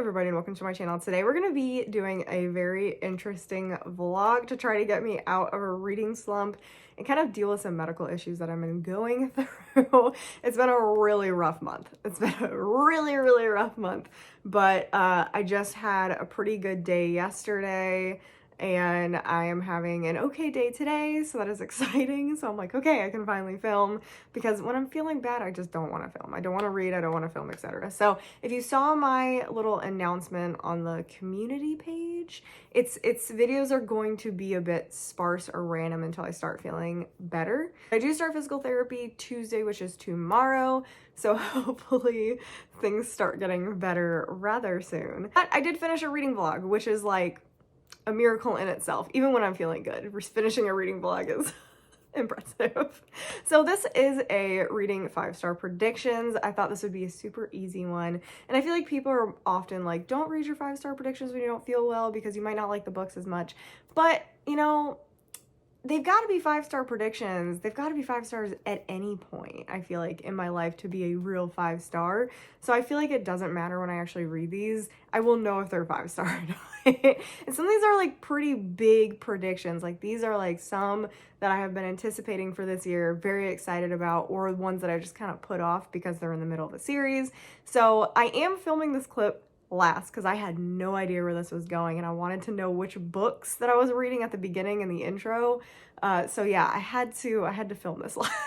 everybody and welcome to my channel. Today we're going to be doing a very interesting vlog to try to get me out of a reading slump and kind of deal with some medical issues that I've been going through. It's been a really rough month. It's been a really rough month, but I just had a pretty good day yesterday and I am having an okay day today, so that is exciting. So I'm like, okay, I can finally film, because when I'm feeling bad, I just don't want to film. I don't want to read, I don't want to film, etc. So if you saw my little announcement on the community page, its videos are going to be a bit sparse or random until I start feeling better. I do start physical therapy Tuesday, which is tomorrow, so hopefully things start getting better rather soon. But I did finish a reading vlog, which is like a miracle in itself. Even when I'm feeling good, finishing a reading vlog is impressive. So this is a reading 5-star predictions. I thought this would be a super easy one. And I feel like people are often like, don't read your 5-star predictions when you don't feel well because you might not like the books as much. But, you know, they've got to be 5-star predictions. They've got to be 5 stars at any point, I feel like, in my life to be a real 5-star. So I feel like it doesn't matter when I actually read these. I will know if they're 5-star or not. And some of these are like pretty big predictions. Like these are like some that I have been anticipating for this year, very excited about, or ones that I just kind of put off because they're in the middle of a series. So I am filming this clip last because I had no idea where this was going and I wanted to know which books that I was reading at the beginning and the intro. So yeah, I had to film this last.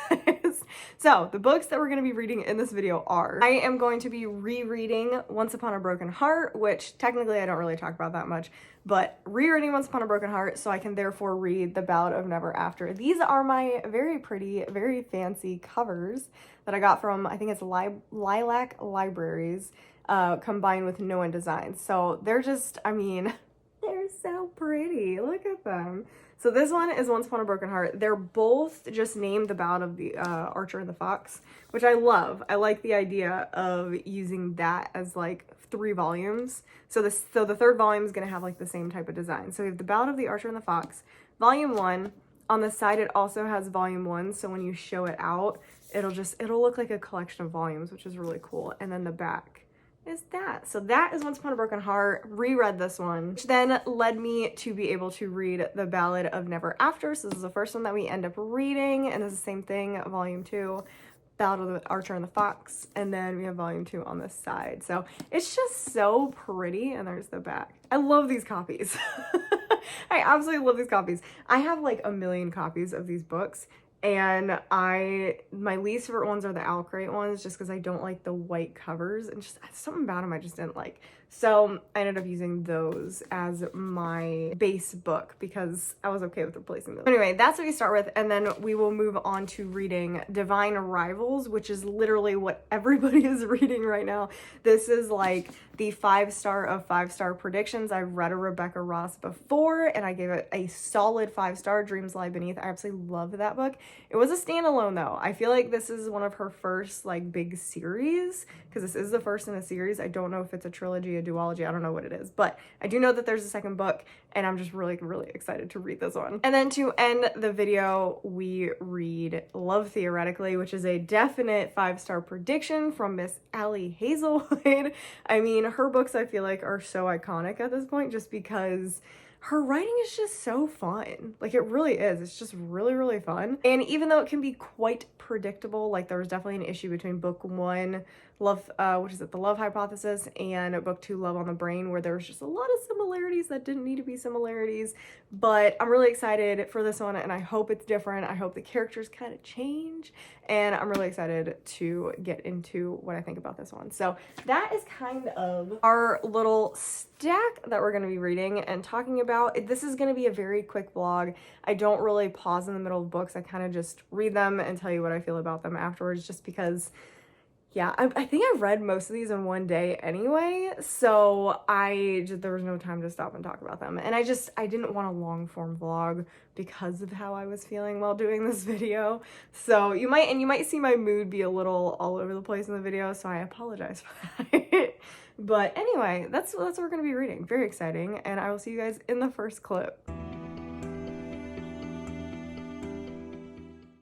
So the books that we're going to be reading in this video are, I am going to be rereading Once Upon a Broken Heart, which technically I don't really talk about that much, but rereading Once Upon a Broken Heart so I can therefore read The Ballad of Never After. These are my very pretty, very fancy covers that I got from, I think it's Lilac Libraries, combined with No One Designs. So they're just, I mean, they're so pretty. Look at them. So this one is Once Upon a Broken Heart. They're both just named The Ballad of the Archer and the Fox, which I love. I like the idea of using that as like 3 volumes. So the third volume is going to have like the same type of design. So we have The Ballad of the Archer and the Fox, volume 1. On the side, it also has volume 1. So when you show it out, it'll look like a collection of volumes, which is really cool. And then the back is that. So that is Once Upon a Broken Heart. Reread this one, which then led me to be able to read The Ballad of Never After. So this is the first one that we end up reading, and it's the same thing, volume 2, Ballad of the Archer and the Fox, and then we have volume 2 on this side. So it's just so pretty, and there's the back. I love these copies. I absolutely love these copies. I have like a million copies of these books, and my least favorite ones are the Owl Crate ones, just because I don't like the white covers, and just something about them I just didn't like. So I ended up using those as my base book because I was okay with replacing those. Anyway, that's what we start with, and then we will move on to reading Divine Rivals, which is literally what everybody is reading right now. This is like the 5-star of 5-star predictions. I've read a Rebecca Ross before, and I gave it a solid 5-star, Dreams Lie Beneath. I absolutely love that book. It was a standalone though. I feel like this is one of her first like big series, because this is the first in a series. I don't know if it's a trilogy, a duology, I don't know what it is, but I do know that there's a second book, and I'm just really excited to read this one. And then to end the video, we read Love Theoretically, which is a definite 5-star prediction from Miss Allie Hazelwood. I mean, her books I feel like are so iconic at this point just because her writing is just so fun. Like, it really is. It's just really fun. And even though it can be quite predictable, like there was definitely an issue between book 1, Love, The Love Hypothesis, and book 2, Love on the Brain, where there was just a lot of similarities that didn't need to be similarities. But I'm really excited for this one, and I hope it's different. I hope the characters kind of change, and I'm really excited to get into what I think about this one. So that is kind of our little stack that we're going to be reading and talking about. This is going to be a very quick vlog. I don't really pause in the middle of books. I kind of just read them and tell you what I feel about them afterwards, just because, yeah, I think I read most of these in one day anyway, so there was no time to stop and talk about them. And I didn't want a long form vlog because of how I was feeling while doing this video. So you might see my mood be a little all over the place in the video, so I apologize for that. But anyway, that's what we're going to be reading. Very exciting, and I will see you guys in the first clip.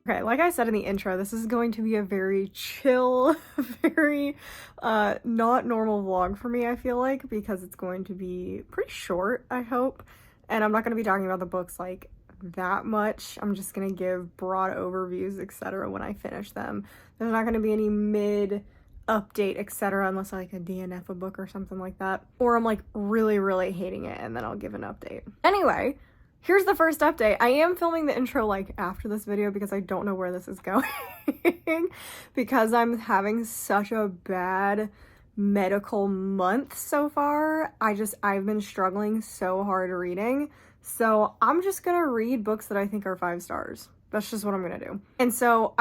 Okay, like I said in the intro, this is going to be a very chill, very not normal vlog for me, I feel like, because it's going to be pretty short, I hope. And I'm not going to be talking about the books like that much. I'm just going to give broad overviews, etc. when I finish them. There's not going to be any mid update, etc. unless I like a DNF a book or something like that. Or I'm like really, really hating it and then I'll give an update. Anyway, here's the first update. I am filming the intro like after this video because I don't know where this is going because I'm having such a bad medical month so far. I've been struggling so hard reading. So I'm just gonna read books that I think are 5 stars. That's just what I'm gonna do. And so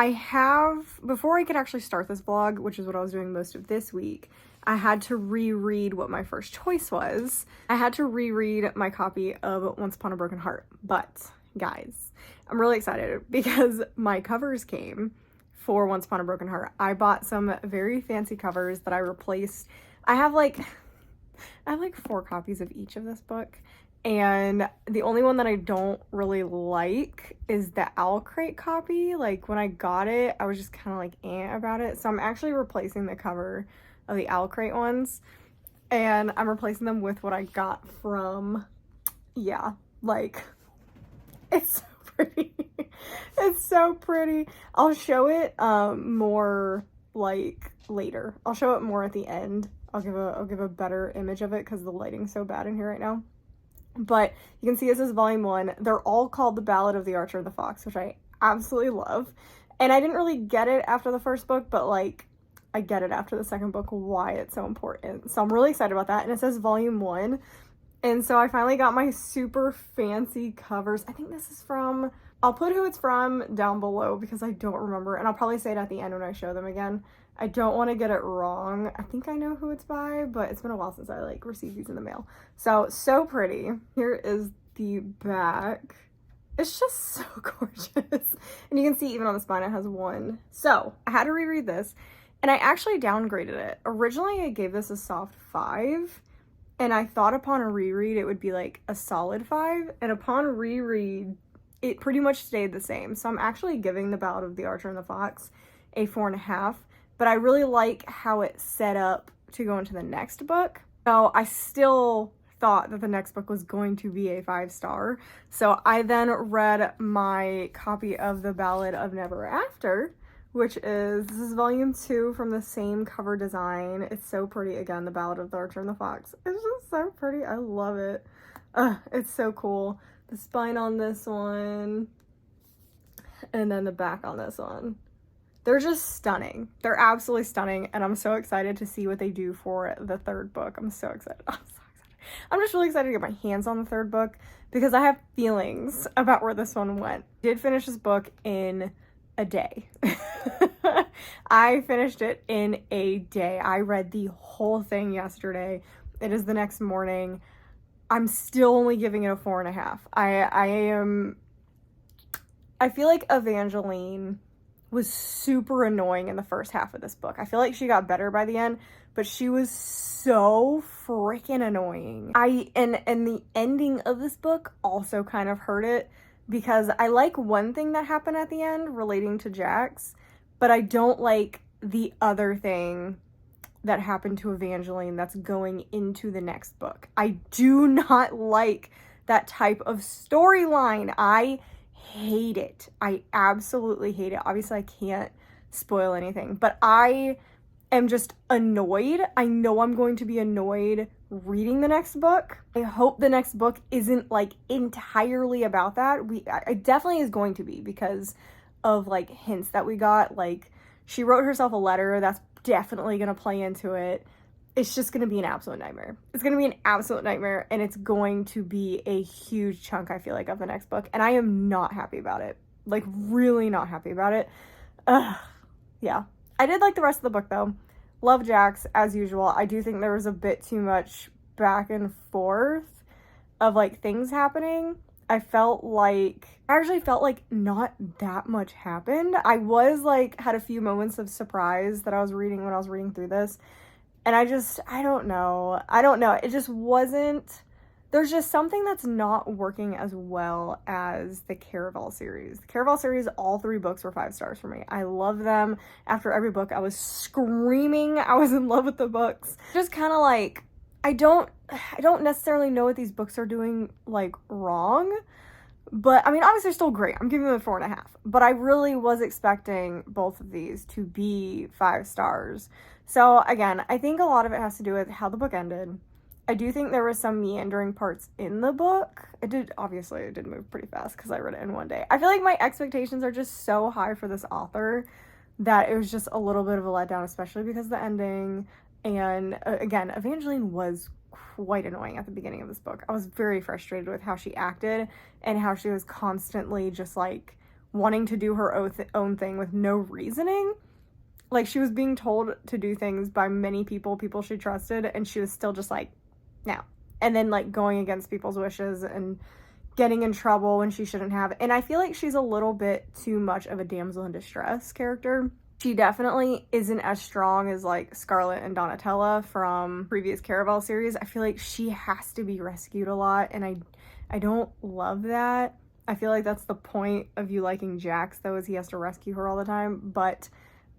before I could actually start this vlog, which is what I was doing most of this week, I had to reread what my first choice was. I had to reread my copy of Once Upon a Broken Heart. But guys, I'm really excited because my covers came for Once Upon a Broken Heart. I bought some very fancy covers that I replaced. I have like 4 copies of each of this book. And the only one that I don't really like is the Owl Crate copy. Like when I got it, I was just kind of like about it. So I'm actually replacing the cover of the Owl Crate ones, and I'm replacing them with what I got from, yeah, like, it's so pretty. It's so pretty. I'll show it more like later. I'll show it more at the end. I'll give a better image of it because the lighting's so bad in here right now. But you can see this is volume 1. They're all called The Ballad of the Archer and the Fox, which I absolutely love. And I didn't really get it after the first book, but like I get it after the second book why it's so important. So I'm really excited about that. And it says volume 1. And so I finally got my super fancy covers. I think this is from, I'll put who it's from down below because I don't remember. And I'll probably say it at the end when I show them again. I don't want to get it wrong. I think I know who it's by, but it's been a while since I like received these in the mail. So pretty. Here is the back. It's just so gorgeous. And you can see even on the spine it has 1. So I had to reread this and I actually downgraded it. Originally I gave this a soft 5 and I thought upon a reread it would be like a solid 5, and upon reread it pretty much stayed the same. So I'm actually giving The Ballad of the Archer and the Fox a 4.5. But I really like how it's set up to go into the next book. So I still thought that the next book was going to be a 5-star. So I then read my copy of The Ballad of Never After, this is volume 2 from the same cover design. It's so pretty. Again, The Ballad of the Archer and the Fox. It's just so pretty. I love it. It's so cool. The spine on this one, and then the back on this one. They're just stunning. They're absolutely stunning, and I'm so excited to see what they do for the 3rd book. I'm so excited. I'm just really excited to get my hands on the 3rd book because I have feelings about where this one went. I did finish this book in a day. I finished it in a day. I read the whole thing yesterday. It is the next morning. I'm still only giving it a 4.5. I feel like Evangeline was super annoying in the first half of this book. I feel like she got better by the end, but she was so freaking annoying. And the ending of this book also kind of hurt it because I like one thing that happened at the end relating to Jax, but I don't like the other thing that happened to Evangeline that's going into the next book. I do not like that type of storyline. I hate it. I absolutely hate it. Obviously, I can't spoil anything, but I am just annoyed. I know I'm going to be annoyed reading the next book. I hope the next book isn't like entirely about that. It definitely is going to be because of like hints that we got. Like she wrote herself a letter that's definitely going to play into it. It's just going to be an absolute nightmare. It's going to be an absolute nightmare, and it's going to be a huge chunk, I feel like, of the next book, and I am not happy about it. Like, really not happy about it. Yeah. I did like the rest of the book, though. Love Jax, as usual. I do think there was a bit too much back and forth of, like, things happening. I actually felt like not that much happened. I was, like, had a few moments of surprise that I was reading when I was reading through this. And I don't know. It just wasn't there's just something that's not working as well as the Caraval series. The Caraval series, all 3 books were 5 stars for me. I love them. After every book, I was screaming. I was in love with the books. Just kind of like, I don't necessarily know what these books are doing like wrong, but I mean, obviously they're still great. I'm giving them a 4.5, but I really was expecting both of these to be 5 stars. So again, I think a lot of it has to do with how the book ended. I do think there was some meandering parts in the book. It did move pretty fast because I read it in one day. I feel like my expectations are just so high for this author that it was just a little bit of a letdown, especially because of the ending. And again, Evangeline was quite annoying at the beginning of this book. I was very frustrated with how she acted and how she was constantly just like wanting to do her own thing with no reasoning. Like, she was being told to do things by many people she trusted, and she was still just like, no. And then like going against people's wishes and getting in trouble when she shouldn't have. And I feel like she's a little bit too much of a damsel in distress character. She definitely isn't as strong as like Scarlett and Donatella from previous Caraval series. I feel like she has to be rescued a lot, and I don't love that. I feel like that's the point of you liking Jax, though, is he has to rescue her all the time. But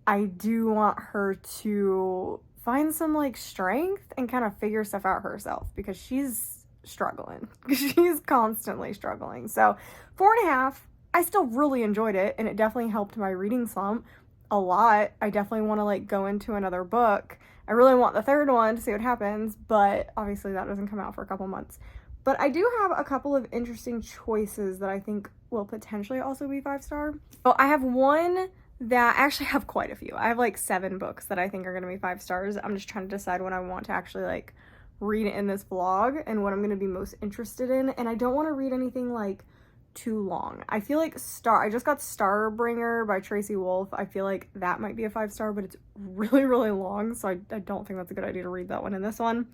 I do want her to find some like strength and kind of figure stuff out herself, because she's struggling. She's constantly struggling. So 4.5, I still really enjoyed it, and it definitely helped my reading slump a lot. I definitely want to like go into another book. I really want the 3rd one to see what happens, but obviously that doesn't come out for a couple months. But I do have a couple of interesting choices that I think will potentially also be 5 star. So I have one that I actually have quite a few. I have like 7 books that I think are going to be 5 stars. I'm just trying to decide what I want to actually like read in this vlog and what I'm going to be most interested in. And I don't want to read anything like too long. I feel like I just got Starbringer by Tracy Wolff. I feel like that might be a 5 star, but it's really, really long. So I don't think that's a good idea to read that one in this one.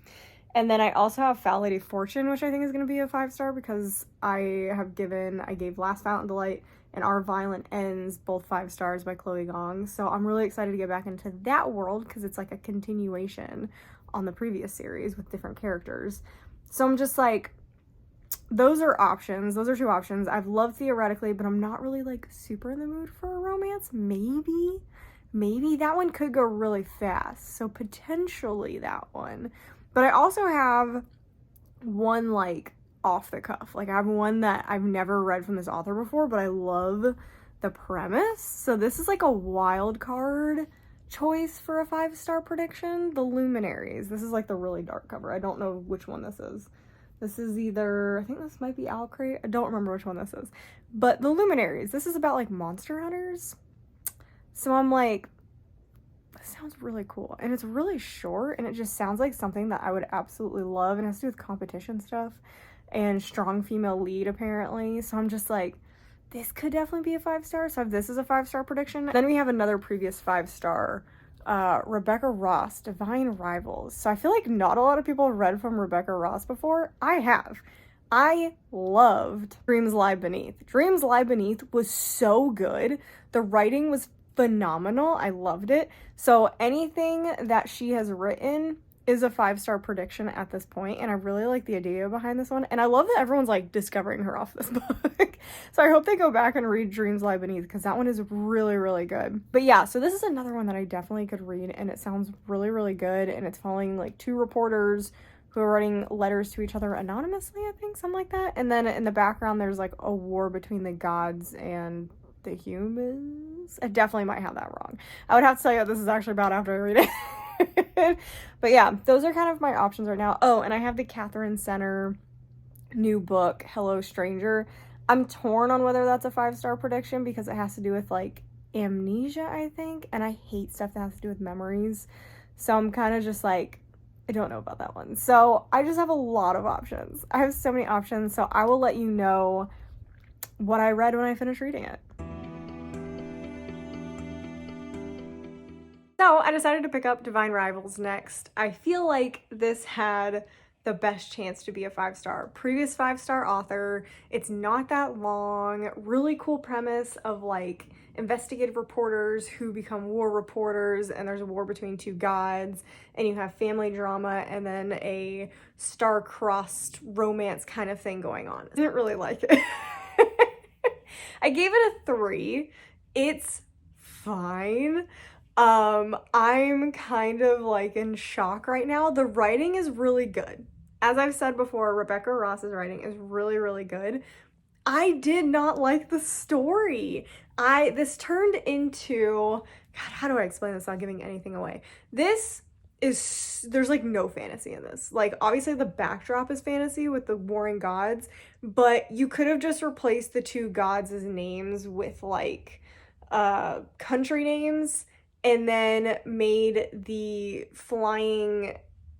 And then I also have Foul Lady Fortune, which I think is going to be a 5 star because I gave Last Fountain Delight and Our Violent Ends both 5 stars by Chloe Gong. So I'm really excited to get back into that world because it's like a continuation on the previous series with different characters. So I'm just like, those are options. Those are 2 options. I've loved Theoretically, but I'm not really like super in the mood for a romance. Maybe that one could go really fast. So potentially that one. But I also have one like off the cuff. Like, I have one that I've never read from this author before, but I love the premise. So this is like a wild card choice for a 5 star prediction. The Luminaries. This is like the really dark cover. I don't know which one this is. This is either, I think this might be Alcrate. I don't remember which one this is. But the Luminaries. This is about like monster hunters. So I'm like, this sounds really cool. And it's really short, and it just sounds like something that I would absolutely love. And it has to do with competition stuff and strong female lead, apparently. So I'm just like, this could definitely be a 5 star. So this is a 5 star prediction. Then we have another previous 5 star, Rebecca Ross, Divine Rivals. So I feel like not a lot of people have read from Rebecca Ross before. I have. I loved Dreams Lie Beneath. Dreams Lie Beneath was so good. The writing was phenomenal. I loved it. So anything that she has written is a 5 star prediction at this point, and I really like the idea behind this one, and I love that everyone's like discovering her off this book. So I hope they go back and read Dreams Lie Beneath, because that one is really, really good. But yeah, so this is another one that I definitely could read, and it sounds really, really good, and it's following like 2 reporters who are writing letters to each other anonymously, I think, something like that. And then in the background there's like a war between the gods and the humans. I definitely might have that wrong. I would have to tell you what this is actually about after I read it. But yeah, those are kind of my options right now. Oh, and I have the Catherine Center new book, Hello Stranger. I'm torn on whether that's a 5 star prediction because it has to do with like amnesia, I think, and I hate stuff that has to do with memories. So I'm kind of just like, I don't know about that one. So I just have a lot of options. I have so many options, so I will let you know what I read when I finish reading it. So I decided to pick up Divine Rivals next. I feel like this had the best chance to be a 5-star. Previous 5-star author, it's not that long, really cool premise of like investigative reporters who become war reporters, and there's a war between two gods, and you have family drama and then a star-crossed romance kind of thing going on. I didn't really like it. I gave it a 3. It's fine. I'm kind of like in shock right now. The writing is really good. As I've said before, Rebecca Ross's writing is really, really good. I did not like the story. This turned into, God, how do I explain this without giving anything away? There's like no fantasy in this. Like, obviously the backdrop is fantasy with the warring gods, but you could have just replaced the two gods' names with like country names, and then made the flying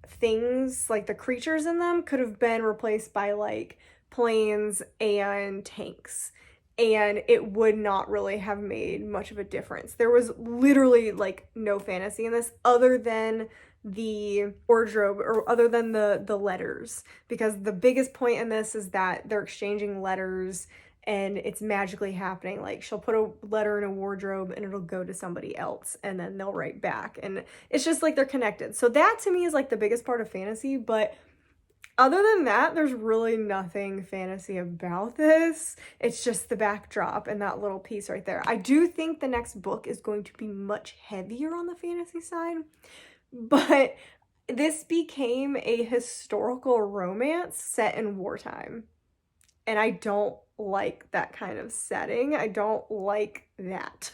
things, like the creatures in them, could have been replaced by like planes and tanks, and it would not really have made much of a difference. There was literally like no fantasy in this other than the wardrobe, or other than the letters, because the biggest point in this is that they're exchanging letters and it's magically happening. Like, she'll put a letter in a wardrobe and it'll go to somebody else and then they'll write back, and it's just like they're connected. So that to me is like the biggest part of fantasy, but other than that, there's really nothing fantasy about this. It's just the backdrop and that little piece right there. I do think the next book is going to be much heavier on the fantasy side, but this became a historical romance set in wartime, and I don't like that kind of setting. I don't like that.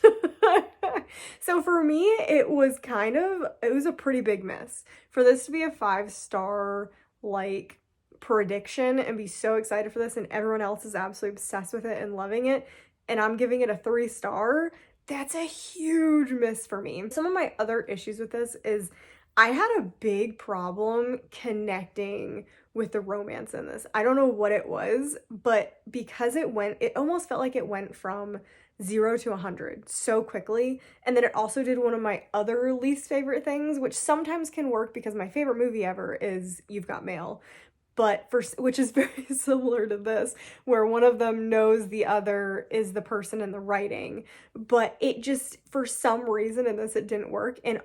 So for me, it was a pretty big miss. For this to be a 5-star like prediction and be so excited for this, and everyone else is absolutely obsessed with it and loving it, and I'm giving it a 3-star, that's a huge miss for me. Some of my other issues with this is I had a big problem connecting with the romance in this. I don't know what it was, but because it almost felt like it went from 0 to 100 so quickly. And then it also did one of my other least favorite things, which sometimes can work because my favorite movie ever is You've Got Mail. Which is very similar to this, where one of them knows the other is the person in the writing, but it just, for some reason in this, it didn't work, and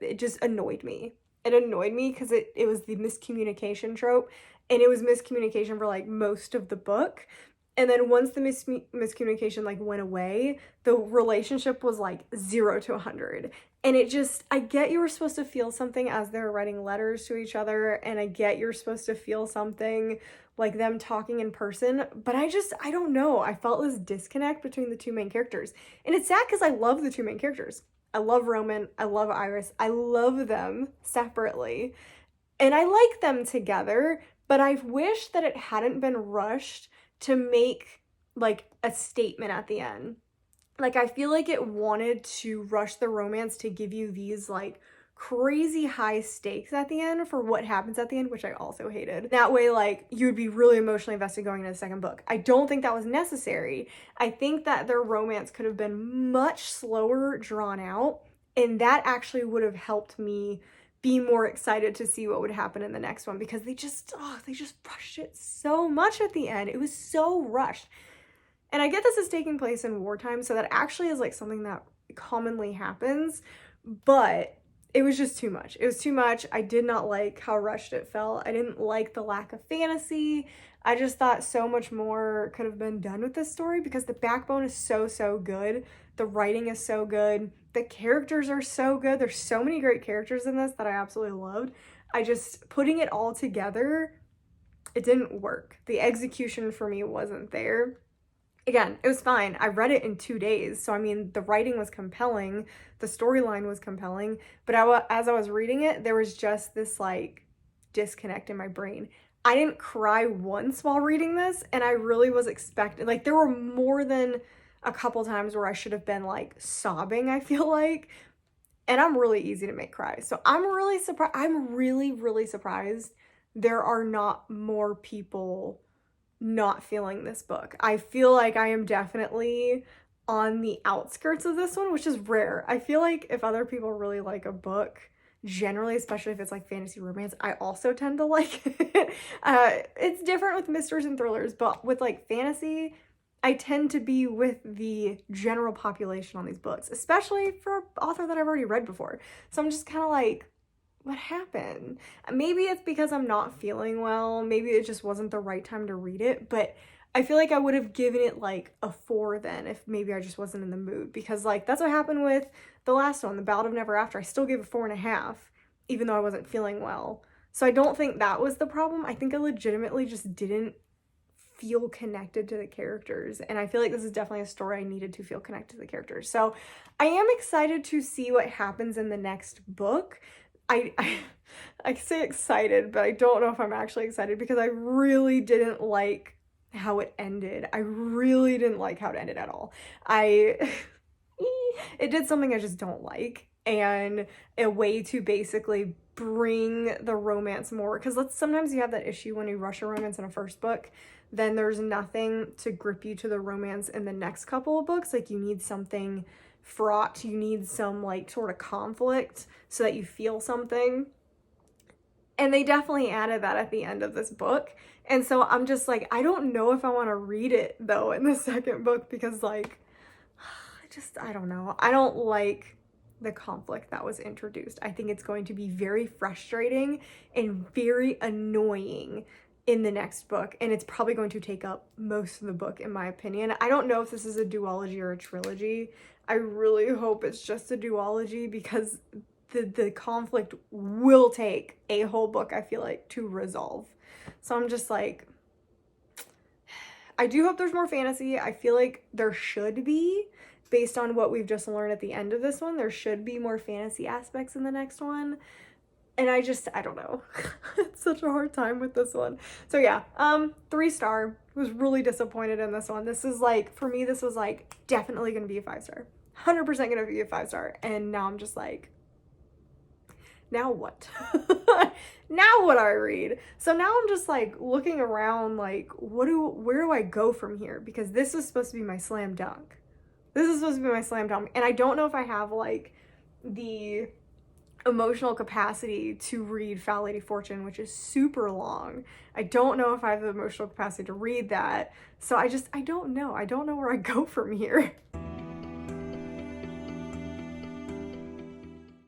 it just annoyed me. It annoyed me because it was the miscommunication trope, and it was miscommunication for like most of the book. And then once the miscommunication like went away, the relationship was like 0 to 100. And I get you were supposed to feel something as they're writing letters to each other, and I get you're supposed to feel something like them talking in person, but I don't know. I felt this disconnect between the two main characters. And it's sad because I love the two main characters. I love Roman, I love Iris, I love them separately, and I like them together, but I wish that it hadn't been rushed to make like a statement at the end. Like, I feel like it wanted to rush the romance to give you these like crazy high stakes at the end for what happens at the end, which I also hated. That way, like, you would be really emotionally invested going into the second book. I don't think that was necessary. I think that their romance could have been much slower drawn out, and that actually would have helped me be more excited to see what would happen in the next one, because they just rushed it so much at the end. It was so rushed. And I get this is taking place in wartime, so that actually is like something that commonly happens, but it was just too much. It was too much. I did not like how rushed it felt. I didn't like the lack of fantasy. I just thought so much more could have been done with this story, because the backbone is so, so good. The writing is so good. The characters are so good. There's so many great characters in this that I absolutely loved. Putting it all together, it didn't work. The execution for me wasn't there. Again, it was fine. I read it in 2 days. So, I mean, the writing was compelling. The storyline was compelling. But as I was reading it, there was just this, like, disconnect in my brain. I didn't cry once while reading this, and I really was expecting, like, there were more than a couple times where I should have been, like, sobbing, I feel like. And I'm really easy to make cry. So I'm really surprised. I'm really, really surprised there are not more people not feeling this book. I feel like I am definitely on the outskirts of this one, which is rare. I feel like if other people really like a book, generally, especially if it's like fantasy romance, I also tend to like it. It's different with mysteries and thrillers, but with like fantasy, I tend to be with the general population on these books, especially for an author that I've already read before. So I'm just kind of like, what happened? Maybe it's because I'm not feeling well. Maybe it just wasn't the right time to read it, but I feel like I would have given it like a 4 then if maybe I just wasn't in the mood, because like that's what happened with the last one, The Ballad of Never After. I still gave it 4.5, even though I wasn't feeling well. So I don't think that was the problem. I think I legitimately just didn't feel connected to the characters, and I feel like this is definitely a story I needed to feel connected to the characters. So I am excited to see what happens in the next book. I say excited, but I don't know if I'm actually excited, because I really didn't like how it ended. I really didn't like how it ended at all. It did something I just don't like, and a way to basically bring the romance more, because sometimes you have that issue when you rush a romance in a first book, then there's nothing to grip you to the romance in the next couple of books. Like, you need something fraught, you need some like sort of conflict so that you feel something. And they definitely added that at the end of this book. And so I'm just like, I don't know if I want to read it though in the second book, because like, I don't know. I don't like the conflict that was introduced. I think it's going to be very frustrating and very annoying in the next book, and it's probably going to take up most of the book, in my opinion. I don't know if this is a duology or a trilogy. I really hope it's just a duology, because the conflict will take a whole book, I feel like, to resolve. So I'm just like, I do hope there's more fantasy. I feel like there should be, based on what we've just learned at the end of this one. There should be more fantasy aspects in the next one. And I don't know. It's such a hard time with this one. So yeah, 3-star. Was really disappointed in this one. This is like, for me, this was like definitely gonna be a 5-star. 100% gonna be a 5-star. And now I'm just like, now what? Now what do I read? So now I'm just like looking around like, where do I go from here? Because this is supposed to be my slam dunk. This is supposed to be my slam dunk. And I don't know if I have like the emotional capacity to read Foul Lady Fortune, which is super long. I don't know if I have the emotional capacity to read that. So I don't know. I don't know where I go from here.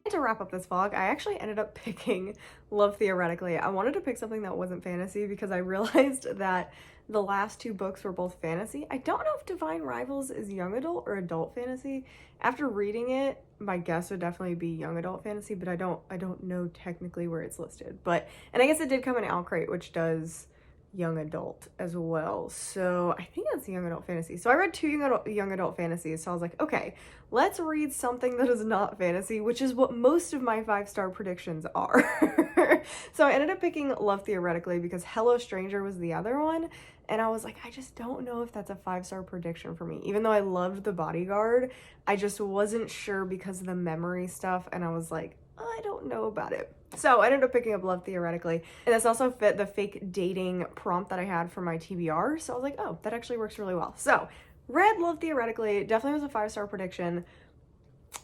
To wrap up this vlog, I actually ended up picking Love Theoretically. I wanted to pick something that wasn't fantasy, because I realized that the last 2 books were both fantasy. I don't know if Divine Rivals is young adult or adult fantasy. After reading it, my guess would definitely be young adult fantasy, but I don't know technically where it's listed. And I guess it did come in Owlcrate, which does young adult as well. So I think that's young adult fantasy. So I read 2 young adult fantasies. So I was like, okay, let's read something that is not fantasy, which is what most of my 5-star predictions are. So I ended up picking Love Theoretically because Hello Stranger was the other one. And I was like, I just don't know if that's a 5-star prediction for me. Even though I loved The Bodyguard, I just wasn't sure because of the memory stuff. And I was like, oh, I don't know about it. So I ended up picking up Love Theoretically. And this also fit the fake dating prompt that I had for my TBR. So I was like, oh, that actually works really well. So read Love Theoretically. Definitely was a 5-star prediction.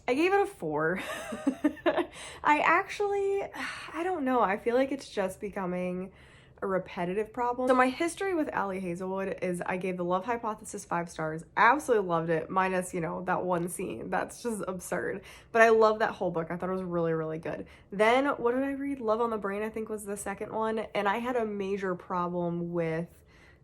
I gave it a 4. I don't know. I feel like it's just becoming a repetitive problem. So my history with Allie Hazelwood is I gave The Love Hypothesis 5 stars. Absolutely loved it, minus, you know, that one scene. That's just absurd. But I love that whole book. I thought it was really, really good. Then, what did I read? Love on the Brain, I think, was the second one. And I had a major problem with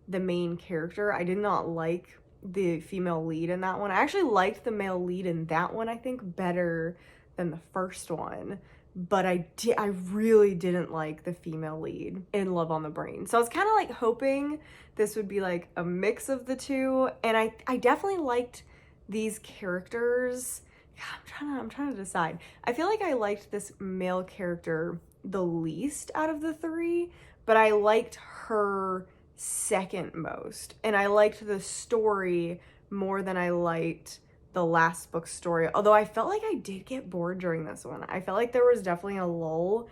the main character. I did not like the female lead in that one. I actually liked the male lead in that one, I think, better than the first one. But I really didn't like the female lead in Love on the Brain. So I was kind of like hoping this would be like a mix of the two. And I definitely liked these characters. I'm trying to decide. I feel like I liked this male character the least out of the 3, but I liked her second most. And I liked the story more than I liked the last book story, although I felt like I did get bored during this one. I felt like there was definitely a lull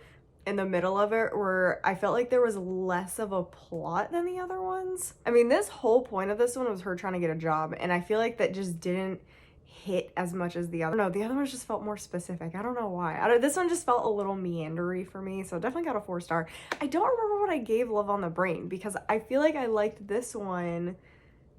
in the middle of it where I felt like there was less of a plot than the other ones. I mean, this whole point of this one was her trying to get a job, and I feel like that just didn't hit as much as the other. No, the other one just felt more specific. I don't know why. This one just felt a little meandery for me, so definitely got a 4-star. I don't remember what I gave Love on the Brain because I feel like I liked this one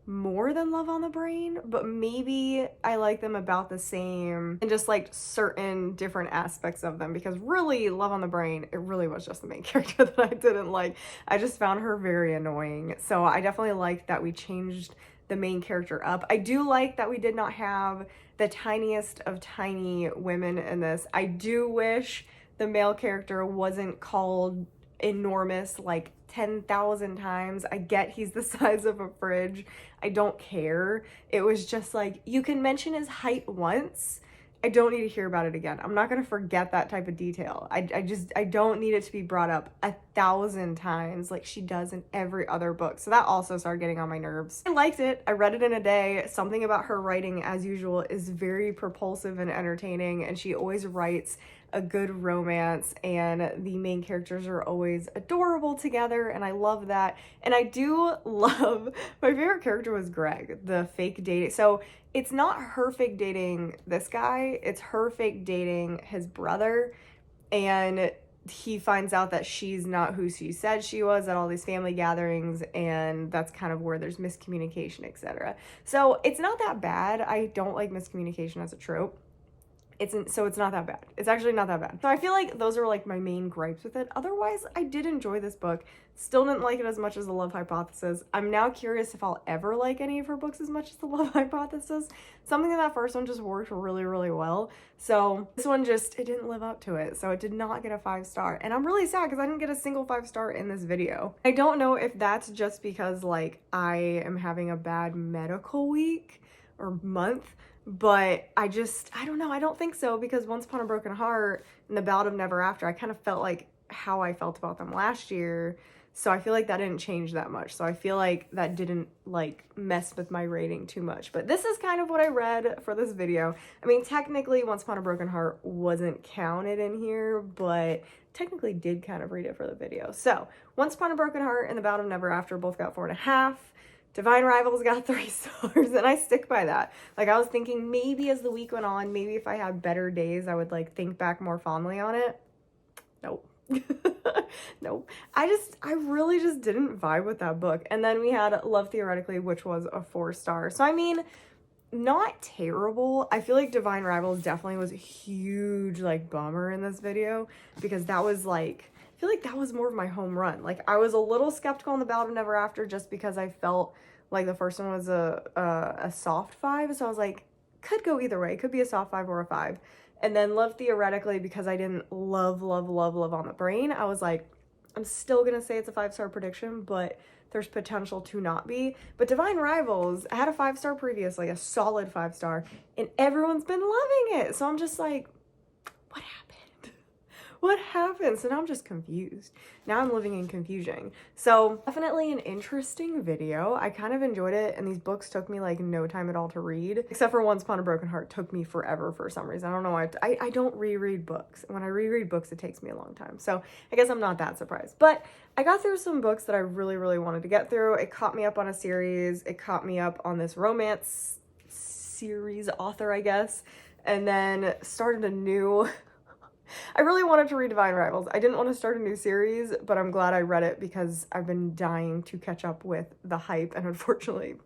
more than Love on the Brain, but maybe I like them about the same and just like certain different aspects of them, because really Love on the Brain, it really was just the main character that I didn't like. I just found her very annoying. So I definitely liked that we changed the main character up. I do like that we did not have the tiniest of tiny women in this. I do wish the male character wasn't called enormous like 10,000 times. I get he's the size of a fridge. I don't care. It was just like, you can mention his height once. I don't need to hear about it again. I'm not going to forget that type of detail. I don't need it to be brought up 1,000 times like she does in every other book. So that also started getting on my nerves. I liked it. I read it in a day. Something about her writing, as usual, is very propulsive and entertaining, and she always writes a good romance, and the main characters are always adorable together, and I love that. And I do love, my favorite character was Greg, the fake dating. So it's not her fake dating this guy, it's her fake dating his brother, and he finds out that she's not who she said she was at all these family gatherings, and that's kind of where there's miscommunication, etc. So it's not that bad. I don't like miscommunication as a trope. So it's not that bad. It's actually not that bad. So I feel like those are like my main gripes with it. Otherwise, I did enjoy this book. Still didn't like it as much as The Love Hypothesis. I'm now curious if I'll ever like any of her books as much as The Love Hypothesis. Something in that first one just worked really, really well. So this one just, it didn't live up to it. So it did not get a 5-star. And I'm really sad because I didn't get a single 5-star in this video. I don't know if that's just because like I am having a bad medical week or month, but I don't know. I don't think so, because Once Upon a Broken Heart and The Ballad of Never After, I kind of felt like how I felt about them last year. So I feel like that didn't change that much. So I feel like that didn't like mess with my rating too much. But this is kind of what I read for this video. I mean, technically Once Upon a Broken Heart wasn't counted in here, but technically did kind of read it for the video. So Once Upon a Broken Heart and The Ballad of Never After both got 4.5. Divine Rivals got 3 stars, and I stick by that. Like, I was thinking maybe as the week went on, maybe if I had better days, I would like think back more fondly on it. Nope. Nope. I really just didn't vibe with that book. And then we had Love Theoretically, which was a 4-star. So I mean, not terrible. I feel like Divine Rivals definitely was a huge like bummer in this video, because that was like, I feel like that was more of my home run. Like, I was a little skeptical on The Ballad of Never After just because I felt like the first one was a soft 5. So I was like, could go either way. It could be a soft 5 or a 5. And then Love Theoretically, because I didn't love on the Brain, I was like, I'm still going to say it's a 5-star prediction, but there's potential to not be. But Divine Rivals, I had a 5-star previously, a solid 5-star, and everyone's been loving it. So I'm just like, what happened? What happened? So now I'm just confused. Now I'm living in confusion. So definitely an interesting video. I kind of enjoyed it, and these books took me like no time at all to read, except for Once Upon a Broken Heart took me forever for some reason. I don't know why. I don't reread books. When I reread books, it takes me a long time. So I guess I'm not that surprised. But I got through some books that I really, really wanted to get through. It caught me up on a series. It caught me up on this romance series author, I guess, and then started a new... I really wanted to read Divine Rivals. I didn't want to start a new series, but I'm glad I read it because I've been dying to catch up with the hype, and unfortunately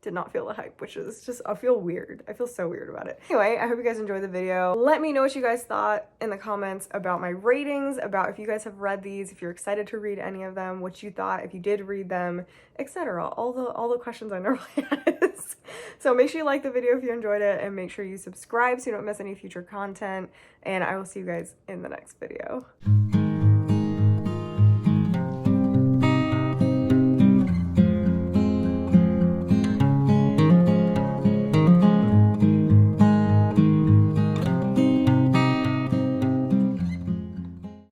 did not feel the hype, which is just, I feel weird. I feel so weird about it. Anyway, I hope you guys enjoyed the video. Let me know what you guys thought in the comments about my ratings, about if you guys have read these, if you're excited to read any of them, what you thought, if you did read them, etc. All the questions I normally ask. So make sure you like the video if you enjoyed it, and make sure you subscribe so you don't miss any future content, and I will see you guys in the next video.